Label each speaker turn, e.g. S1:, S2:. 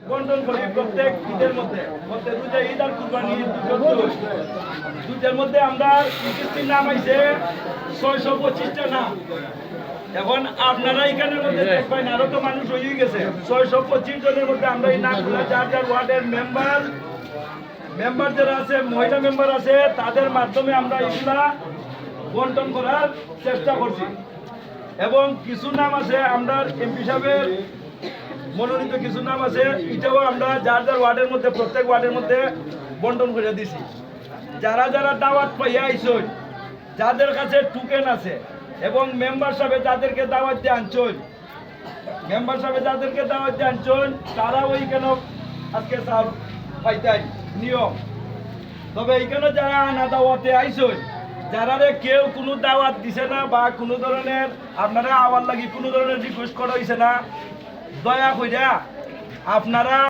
S1: বন্টন করি প্রত্যেক ঈদের মধ্যে, প্রত্যেক রোজা ঈদ আর কুরবানি দুইটার মধ্যে আমরা কিস্তির নাম আইছে 625টা নাম। এখন আপনারা এখানের মধ্যে দেখবেন আরো তো মানুষ হয়ে গেছে, 625 জনের মধ্যে আমরা এই নামগুলো যার যার ওয়ার্ডের মেম্বার যারা আছে, মহিলা মেম্বার আছে, তাদের মাধ্যমে আমরা এগুলা বন্টন করার চেষ্টা করছি। এবং কিছু নাম আছে আমরা এমপি সাহেবের মনোনীত কিছু নাম আছে, এটাও আমরা যার যার ওয়ার্ডের মধ্যে প্রত্যেক ওয়ার্ডের মধ্যে বন্টন করে দিছি। যারা যারা দাওয়াত পাইয়া আইসই, যাদের কাছে টোকেন আছে এবং মেম্বার সাহেব যাদেরকে দাওয়াত দিয়ে আনছই, তারা ওইখানে আজকে স্যার পাইতাই নিয়ম। তবে এইখানে যারা আনা দাওয়াতে আইসই, যারা কেউ কোনো দাওয়াত দিছে না বা কোনো ধরনের আপনারা আওয়ার লাগি কোনো ধরনের রিকোয়েস্ট করা হয়েছে না, দয়া কইরা আপনারা